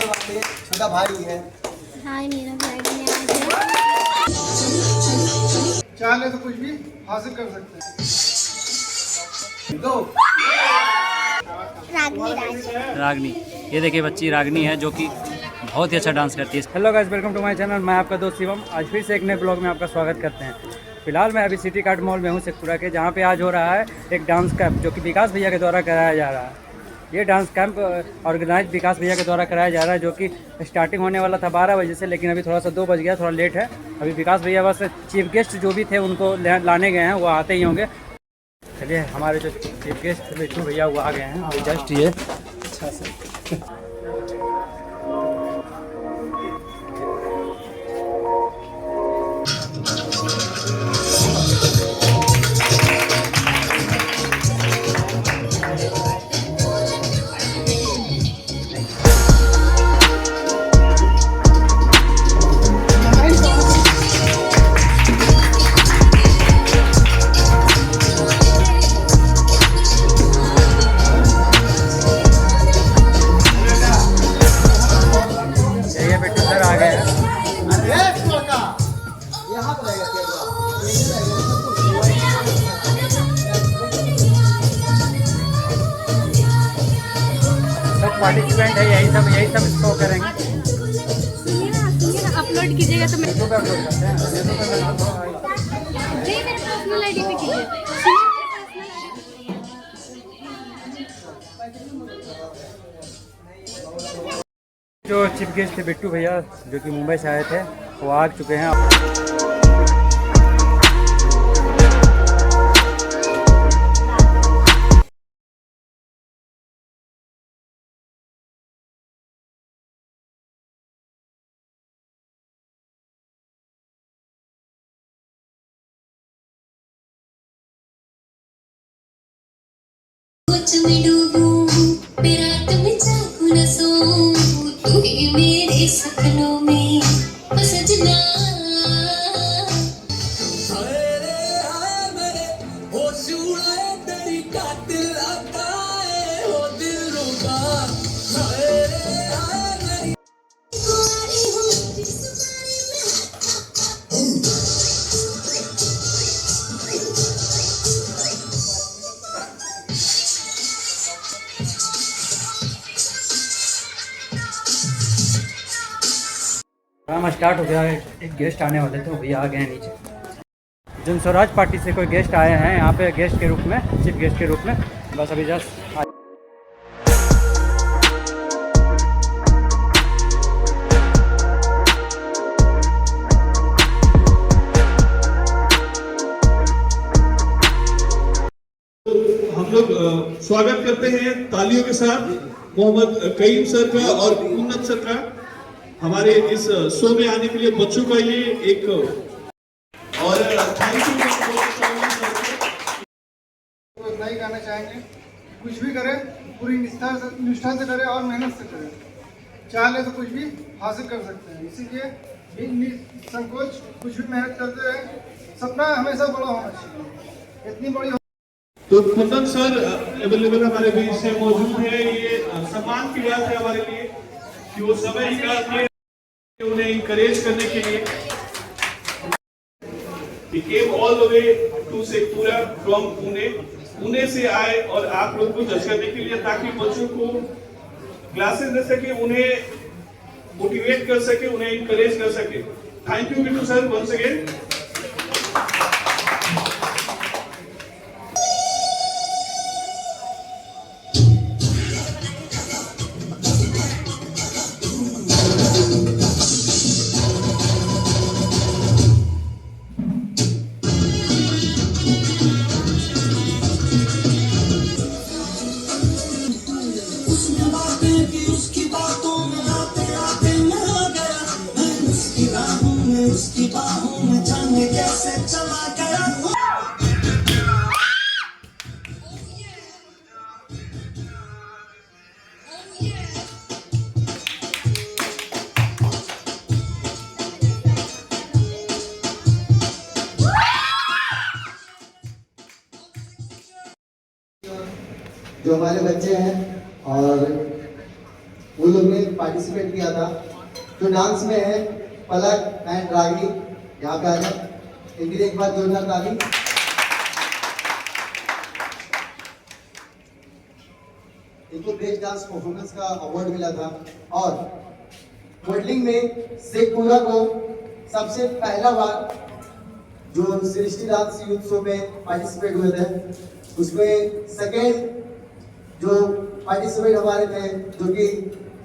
वाले छोटा भाई है। हाय मेरा भाई आज है। चाहे तो कुछ भी हासिल कर सकते हैं। दो रागनी, ये देखिए बच्ची रागनी है जो कि बहुत ही अच्छा डांस करती है। Hello guys, welcome to my channel. मैं आपका दोस्त शिवम। आज फिर से एक नए ब्लॉग में आपका स्वागत करते हैं। फिलहाल मैं अभी सिटी कार्ड मॉल में हूँ शेखपुरा के, जहाँ पे आज हो रहा है एक डांस कैंप जो कि विकास भैया के द्वारा कराया जा रहा है। ये डांस कैंप ऑर्गेनाइज विकास भैया के द्वारा कराया जा रहा है, जो कि स्टार्टिंग होने वाला था 12 बजे से, लेकिन अभी थोड़ा सा 2 बज गया, थोड़ा लेट है। अभी विकास भैया बस चीफ गेस्ट जो भी थे उनको लाने गए हैं, वो आते ही होंगे। चलिए, हमारे जो चीफ गेस्ट बिट्टू भैया वो आ गए हैं अभी जस्ट। ये अच्छा से पार्टिसिपेंट है, यही सब शो करेंगे। अपलोड कीजिएगा तो मैं यूट्यूब पे अपलोड करते हैं। नहीं, मेरे पर्सनल आईडी पे कीजिए। जो चीफ गेस्ट थे बिट्टू भैया जो कि मुंबई से आए थे, वो आ चुके हैं। में डूबूं फिर रात में जागूं न सोऊं, तू ही मेरे सपनों में ओ सजना। हाय रे हाय मेरे होश उड़ाए तेरी कातिल अदाएं, हो दिल रुबा। हाय रे हाय मेरी तुम्हारी हूँ तुम्हारी मैं। ड्रामा स्टार्ट हो गया है। एक गेस्ट आने वाले थे, भैया आ गए हैं नीचे। जन स्वराज पार्टी से कोई गेस्ट आए हैं यहाँ पे गेस्ट के रूप में, चीफ गेस्ट के रूप में। बस अभी जस्ट हम लोग स्वागत करते हैं तालियों के साथ मोहम्मद कईम सर का और उन्नत सर का हमारे इस शो में आने के लिए। बच्चों का ये एक और नहीं गाना चाहेंगे। कुछ भी करे पूरी निष्ठा से करे और मेहनत से करे। चाहे तो कुछ भी हासिल कर सकते हैं। इसीलिए संकोच कुछ भी मेहनत करते रहे। सपना हमेशा बड़ा होना चाहिए। इतनी बड़ी तो कुंदन सर अवेलेबल हमारे बीच से मौजूद है। ये सम्मान की बात है हमारे लिए कि वो समय निकाल के उन्हें इंकरेज करने के लिए He came all the way to Sheikhpura from Pune से आए और आप लोगों को जज करने के लिए, ताकि बच्चों को क्लासेस दे सके, उन्हें मोटिवेट कर सके, उन्हें इंकरेज कर सके। Thank you Bittu sir once again. उसकी बाहों में जाने कैसे चला गया। जो हमारे बच्चे हैं और वो लोग ने पार्टिसिपेट किया था। जो डांस में है पलक एंड रागिनी, यहाँ पे आ जाए, इनकी एक बार जोरदार ताली। इनको बेस्ट डांस परफॉर्मेंस का अवार्ड मिला था। और मॉडलिंग में शेखपुरा को सबसे पहला बार जो सृष्टि डांस यूथ शो में पार्टिसिपेट हुए थे, उसमें सेकेंड जो पार्टिसिपेट हमारे थे, जो कि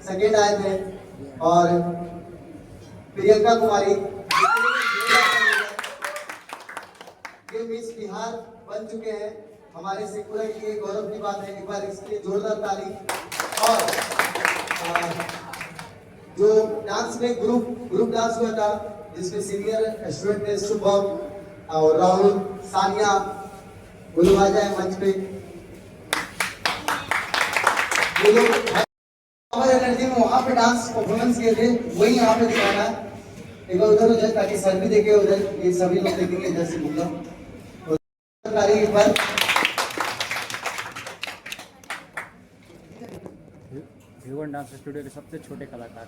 सेकेंड आए थे, और प्रियंका कुमारी ये मिस बिहार बन चुके हैं। हमारे शेखपुरा के लिए गौरव की बात है, एक बार इसके लिए जोरदार ताली। और जो डांस में ग्रुप डांस हुआ था, जिसमें सीनियर स्टूडेंट थे शुभम और राहुल, सानिया, वो लोग आ जाए मंच पे। ये लोग पावर एनर्जी में वहाँ पे डांस परफॉर्मेंस किए थे, वही यहाँ पे दिखाना है। एक बार उधर हो जाए ताकि सर भी देखे, उधर ये सभी लोग देखेंगे, इधर से बोलना एक बार। ह्यूवन डांस स्टूडियो के सबसे छोटे कलाकार।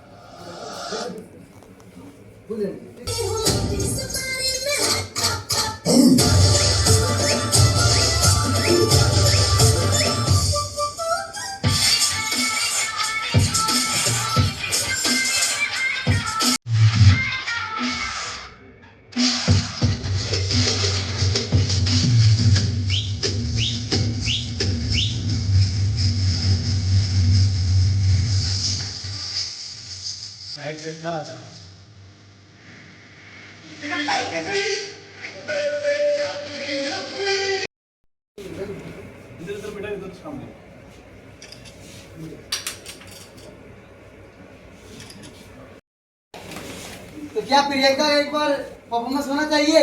तो क्या प्रियंका एक बार परफॉर्मेंस होना चाहिए?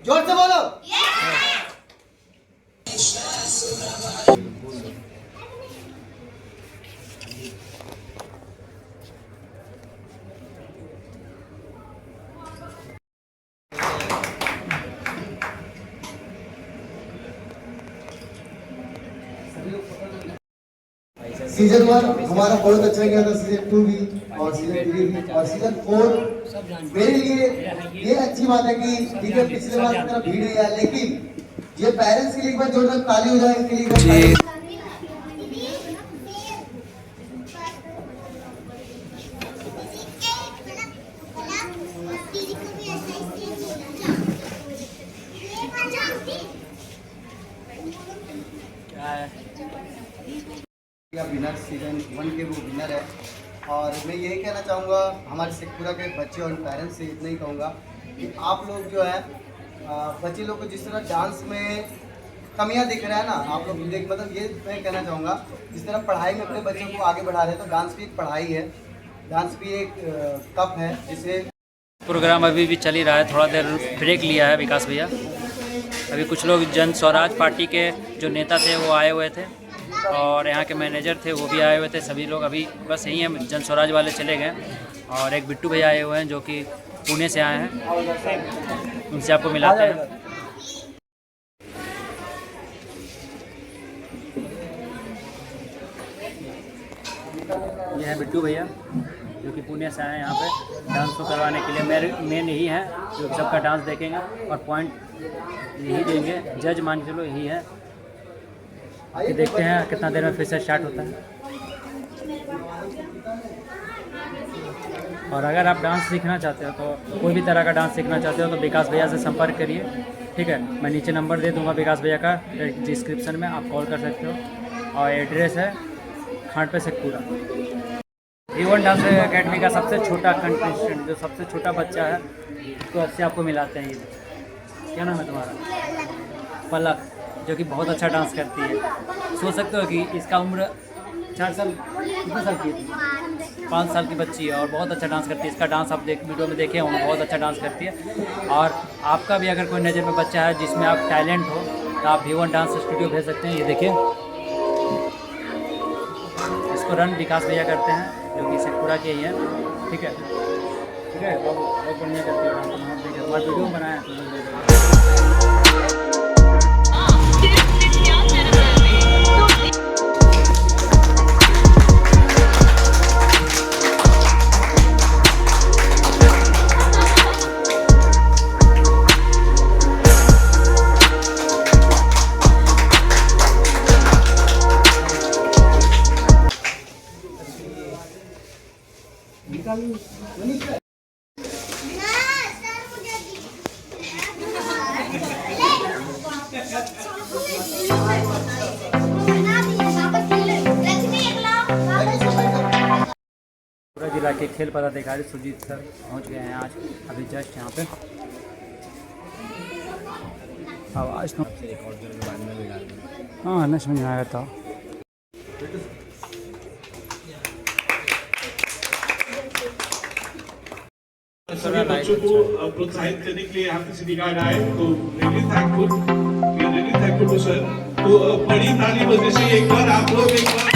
जोर से बोलो। सीजन 1 हमारा बहुत अच्छा गया था, सीजन 2 भी, और सीजन 3 भी, और सीजन 4 मेरे लिए ये अच्छी बात है कि ठीक है पिछले बार की तरह भीड़ नहीं है, लेकिन ये पेरेंट्स के लिए एक बार जोरदार ताली हो जाए इनके लिए। विनर सीजन 1 के वो विनर है। और मैं यही कहना चाहूँगा हमारे शेखपुरा के बच्चे और पेरेंट्स से इतना ही कहूँगा कि आप लोग जो है बच्चे लोग को जिस तरह डांस में कमियाँ दिख रहा है ना, आप लोग देख, मतलब ये मैं कहना चाहूँगा जिस तरह पढ़ाई में अपने बच्चों को आगे बढ़ा रहे हैं, तो डांस भी एक पढ़ाई है, डांस भी एक कप है जिसे। प्रोग्राम अभी भी चल ही रहा है, थोड़ा देर ब्रेक लिया है विकास भैया। अभी कुछ लोग जन स्वराज पार्टी के जो नेता थे वो आए हुए थे, और यहाँ के मैनेजर थे वो भी आए हुए थे। सभी लोग अभी बस यही हैं, जन स्वराज वाले चले गए, और एक बिट्टू भैया आए हुए हैं जो कि पुणे से आए हैं, उनसे आपको मिलाते हैं। ये है बिट्टू भैया जो कि पुणे से आए हैं यहाँ पे डांस को करवाने के लिए। मेरे मेन यही है जो सबका डांस देखेंगे और पॉइंट यही देंगे, जज मान के चलो यही है। ये देखते हैं कितना देर में फिर से स्टार्ट होता है। और अगर आप डांस सीखना चाहते हो, तो कोई भी तरह का डांस सीखना चाहते हो, तो विकास भैया से संपर्क करिए, ठीक है। मैं नीचे नंबर दे दूंगा विकास भैया का डिस्क्रिप्शन में, आप कॉल कर सकते हो। और एड्रेस है खांडपे शेखपुरा। ह्यूवन डांस एकेडमी का सबसे छोटा कंटेस्टेंट, जो सबसे छोटा बच्चा है, तो अच्छे आपको मिलाते हैं। ये क्या नाम है तुम्हारा? पलक, जो कि बहुत अच्छा डांस करती है। सोच सकते हो कि इसका उम्र 4 साल, कितने साल की है? 5 साल की बच्ची है, और बहुत अच्छा डांस करती है। इसका डांस आप वीडियो में देखे होंगे, बहुत अच्छा डांस करती है। और आपका भी अगर कोई नज़र में बच्चा है जिसमें आप टैलेंट हो, तो आप ह्यूवन डांस स्टूडियो भेज सकते हैं। ये देखिए, इसको रन विकास भैया करते हैं, जो कि शेखपुरा के ही हैं, ठीक है। ठीक है, बहुत बढ़िया करते हैं। हमारा वीडियो बनाया है। पूरा जिला के खेल पदाधिकारी सुजीत सर पहुंच गए हैं आज अभी जस्ट यहाँ पे। आवाज़ तो हाँ नहीं समझ में आया था। सभी बच्चों को प्रोत्साहित करने के लिए यहाँ पे सिटी गार्ड आए, तो रियली थैंकफुल टू सर। तो बड़ी ताली बजने से एक बार आप लोग एक बार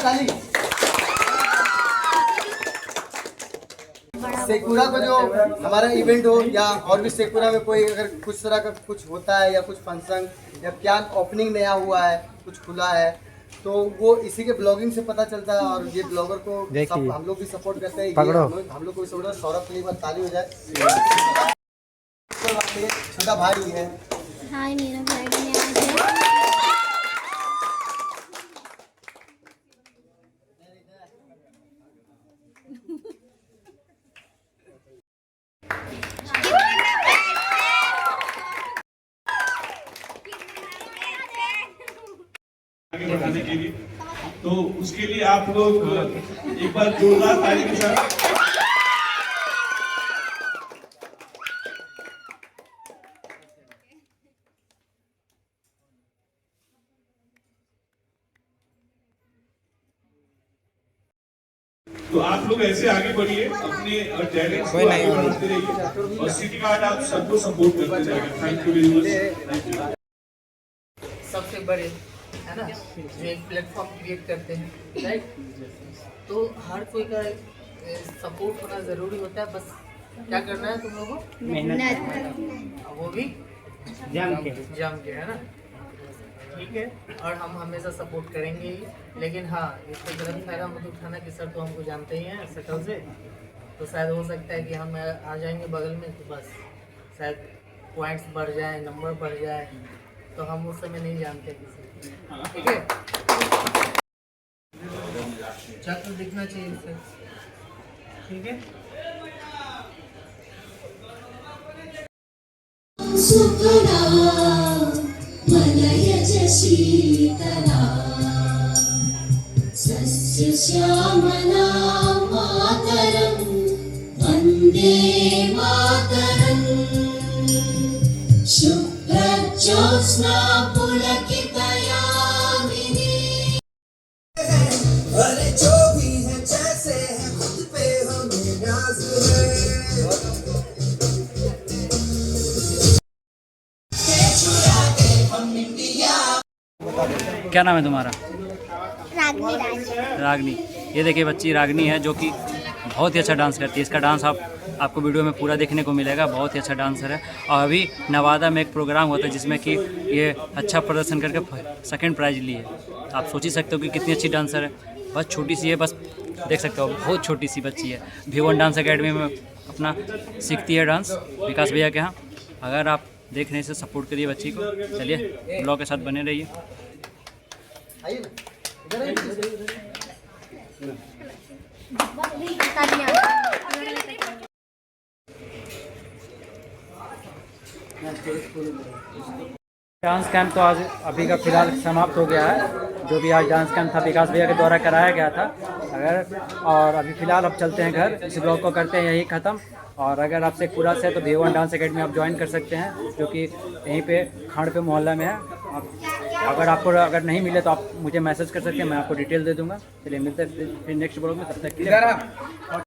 ताली। शेखपुरा को जो हमारा इवेंट हो या और भी शेखपुरा में कोई अगर कुछ तरह का कुछ होता है या कुछ फंक्शन या क्या ओपनिंग नया हुआ है, कुछ खुला है, तो वो इसी के ब्लॉगिंग से पता चलता है। और ये ब्लॉगर को सब हम लोग भी सपोर्ट करते हैं। हम लोग को भी सपोर्ट। सौरभ के लिए बार ताली हो जाए। छोटा भाई है। हाय मेरा ब्राइड में आज है। आगे बढ़ाने के लिए, तो उसके लिए आप लोग एक बार जोरदार ताली के साथ तो आप लोग ऐसे आगे बढ़िए, अपने टैलेंट्स को आगे बढ़ाते रहिए और सिटी गार्ड आप सबको सपोर्ट करते जाएगा। Thank you very much. सबसे बड़े है ना जो एक प्लेटफॉर्म क्रिएट करते हैं, राइट। तो हर कोई का सपोर्ट होना ज़रूरी होता है। बस क्या करना है तुम लोगों को, मेहनत, वो भी जम के है ना, ठीक है। और हम हमेशा सपोर्ट करेंगे ही। लेकिन हाँ, इसको गलत फायदा मत उठाना कि सर तो हमको जानते ही हैं शक्ल से, तो शायद हो सकता है कि हम आ जाएंगे बगल में तो बस शायद पॉइंट्स बढ़ जाए, नंबर बढ़ जाए, तो हम उस समय नहीं जानते किसी, ठीक है। चक्र दिखना चाहिए इसे, ठीक है। सुखदा मलयज शीतला सस्य श्यामला मातरं वन्दे मातरं शुभ्रज्योत्स्ना पुलकितयामिनी। अरे जो भी है जैसे है खुद पे हमें नाज है। क्या नाम है तुम्हारा? रागनी। रागनी। ये देखिए बच्ची रागनी है जो कि बहुत ही अच्छा डांस करती है। इसका डांस आपको वीडियो में पूरा देखने को मिलेगा। बहुत ही अच्छा डांसर है। और अभी नवादा में एक प्रोग्राम होता है जिसमें कि ये अच्छा प्रदर्शन करके सेकंड प्राइज ली है। आप सोच ही सकते हो कि कितनी अच्छी डांसर है। बस छोटी सी है, बस देख सकते हो बहुत छोटी सी बच्ची है। V1 डांस अकेडमी में अपना सीखती है डांस विकास भैया के यहाँ। अगर आप देख रहे से सपोर्ट करिए बच्ची को। चलिए ब्लॉग के साथ बने रहिए। डांस कैंप तो आज अभी का फिलहाल समाप्त हो गया है। जो भी आज डांस कैंप था विकास भैया के द्वारा कराया गया था। और अभी फ़िलहाल अब चलते हैं घर। इस ब्लॉग को करते हैं यही ख़त्म। और अगर आप शेखपुरा से तो V1 डांस अकेडमी आप ज्वाइन कर सकते हैं, जो कि यहीं पे खाड़ पे मोहल्ला में है। अगर आपको अगर नहीं मिले तो आप मुझे मैसेज कर सकते हैं, मैं आपको डिटेल दे दूँगा। चलिए मिलते हैं फिर नेक्स्ट ब्लॉग में। तब तक